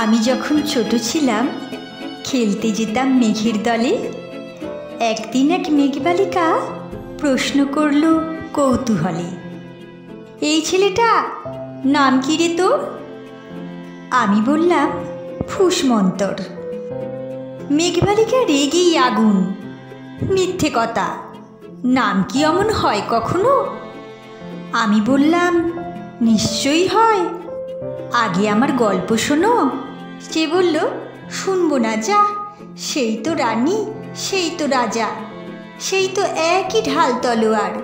আমি যখন ছোট ছিলাম খেলতে যেতাম মেঘের দলে। একদিন এক মেঘবালিকা প্রশ্ন করল কৌতূহলে, এই ছেলেটা নাম কি রে তোর? আমি বললাম ফুসমন্তর। মেঘবালিকা রেগেই আগুন, মিথ্যে কথা, নাম কি অমন হয় কখনো? আমি বললাম নিশ্চয়ই হয়, আগে আমার গল্প শোনো। সে বলল শুনবো না, যা, সেই তো রানী, সেই তো রাজা, সেই তো একই ঢাল তলোয়ার,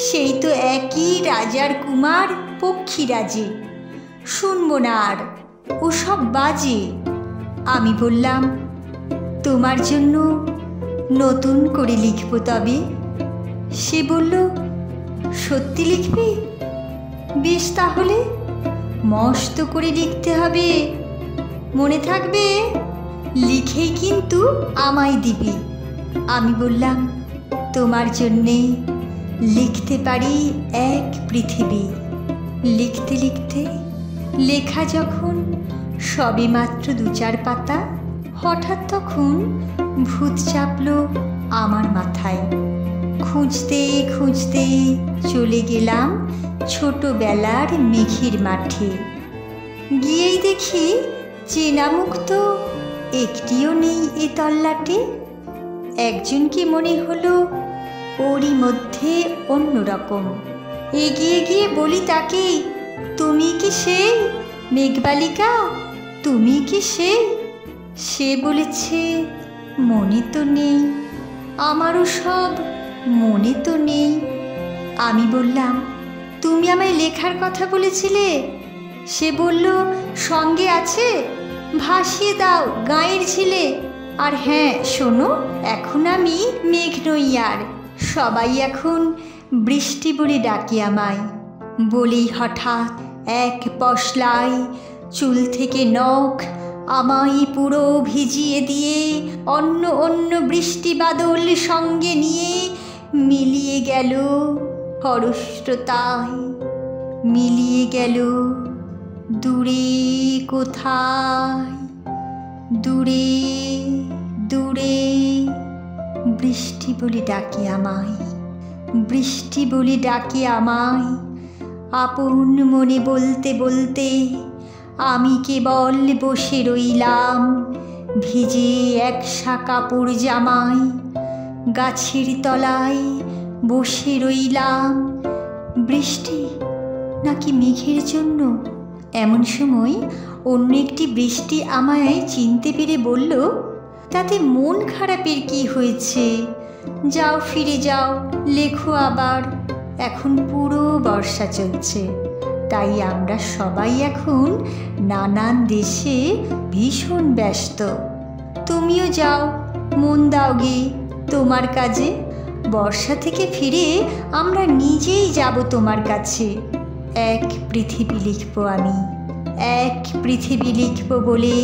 সেই তো একই রাজার কুমার পক্ষীরাজে, শুনবো না আর, ও সব বাজে। আমি বললাম তোমার জন্য নতুন করে লিখবো তবে। সে বলল সত্যি লিখবি? বেশ, তাহলে মস্ত করে লিখতে হবে, মনে থাকবে, লিখেই কিন্তু আমায় দিবি। আমি বললাম তোমার জন্যে লিখতে পারি এক পৃথিবী। লিখতে লিখতে লেখা যখন সবে মাত্র 2-4 পাতা, হঠাৎ তখন ভূত চাপল আমার মাথায়। খুঁজতে খুঁজতে চলে গেলাম ছোটবেলার মেঘের মাঠে। গিয়েই দেখি চেনা মুখ তো একটিও নেই এ তল্লাটে। একজনকে মনে হলো ওরই মধ্যে অন্যরকম। এগিয়ে গিয়ে বলি তাকে, তুমি কি সেই মেঘবালিকা? তুমি কি সেই? সে বলেছে মনে তো নেই, আমারও সব মনে তো নেই। আমি বললাম তুমি আমায় লেখার কথা বলেছিলে। সে বলল সঙ্গে আছে, ভাসিয়ে দাও গাঁয়ের ঝিলে। আর হ্যাঁ শোনো, এখন আমি মেঘ নই আর, সবাই এখন বৃষ্টি বলে ডাকে আমায়। বলেই হঠাৎ এক পশলায় চুল থেকে নখ আমায় পুরো ভিজিয়ে দিয়ে অন্য অন্য বৃষ্টি বাদল সঙ্গে নিয়ে মিলিয়ে গেল খরস্রোতায়, মিলিয়ে গেল দূরে কোথায়, দূরে দূরে। বৃষ্টি বলে ডাকে আমায়, বৃষ্টি বলে ডাকে আমায়। আপন মনে বলতে বলতে আমি কেবল বসে রইলাম ভিজে একসা কাপড় জামায়, গাছের তলায় বসে রইলাম। বৃষ্টি নাকি মেঘের জন্য? এমন সময় অন্য একটি বৃষ্টি আমায় চিনতে পেরে বলল, তাতে মন খারাপের কি হয়েছে? যাও, ফিরে যাও, লেখো আবার। এখন পুরো বর্ষা চলছে, তাই আমরা সবাই এখন নানান দেশে ভীষণ ব্যস্ত। তুমিও যাও, মন দাও গে তোমার কাজে। বর্ষা থেকে ফিরে আমরা নিজেই যাব তোমার কাছে। এক পৃথিবী লিখব আমি, এক পৃথিবী লিখব বলে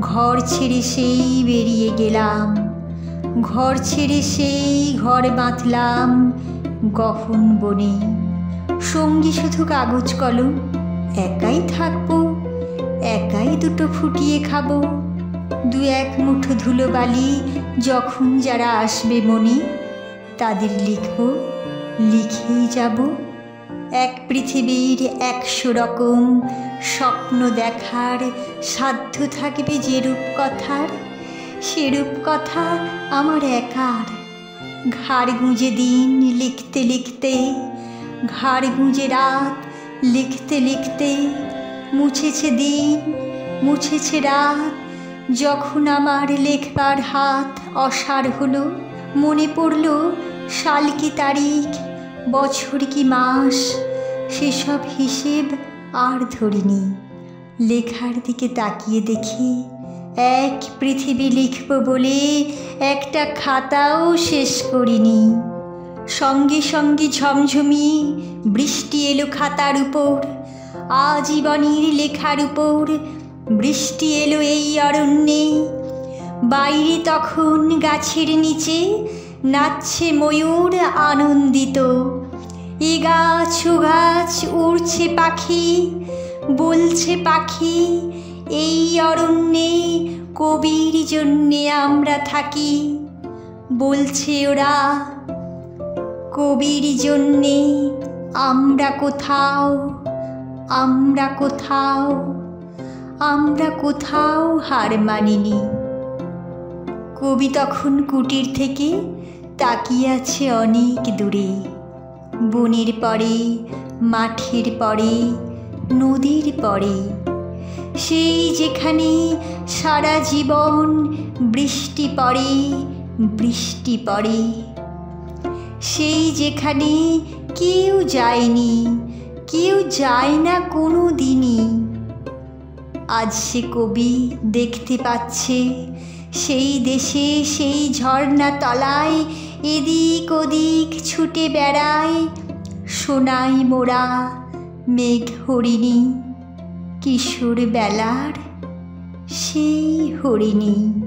ঘর ছেড়ে সেই বেরিয়ে গেলাম। ঘর ছেড়ে সেই ঘর বাঁধলাম গহন বনে। সঙ্গী শুধু কাগজ কলম, একাই থাকবো, একাই দুটো ফুটিয়ে খাবো। 2-1 মুঠো ধুলোবালি যখন যারা আসবে মনে, তাদের লিখব, লিখেই যাব। এক পৃথিবীর 100 রকম স্বপ্ন দেখার সাধ্য থাকবে যে রূপকথার, সে রূপকথা আমার একার। ঘাড় গুঁজে দিন লিখতে লিখতে, ঘাড় গুঁজে রাত লিখতে লিখতে, মুছেছে দিন, মুছেছে রাত। যখন আমার লেখবার হাত অসাড় হলো, মনে পড়ল সাল কি তারিখ, বছর কি মাস, সেসব হিসেব আর ধরিনি। লেখার দিকে তাকিয়ে দেখি এক পৃথিবী লিখব বলে একটা খাতাও শেষ করিনি। সঙ্গে সঙ্গে ঝমঝমি বৃষ্টি এলো খাতার উপর, আজীবনের লেখার উপর বৃষ্টি এলো এই অরণ্যে। বাইরে তখন গাছের নিচে নাচছে ময়ূর আনন্দিত। এ গাছ ও গাছ উড়ছে পাখি, বলছে পাখি এই অরণ্যে কবির জন্যে আমরা থাকি, বলছে ওরা। কবির জন্যে আমরা কোথাও, আমরা কোথাও, আমরা কোথাও হার মানিনি। কবি তখন কুটির থেকে তাকিয়ে আছে অনেক দূরে, বনের পরে, মাঠের পরে, নদীর পরে, সেই যেখানে সারা জীবন বৃষ্টি পড়ে, বৃষ্টি পড়ে, সেই যেখানে কেউ যায়নি, কেউ যায় না কোনো দিনই। আজ সে কবি দেখতে পাচ্ছে সেই দেশে, সেই ঝর্ণা তলায় এদিক ওদিক ছুটে বেড়ায় সোনাই মোড়া মেঘ হরিণী, কিশোর বেলার সেই হরিণী।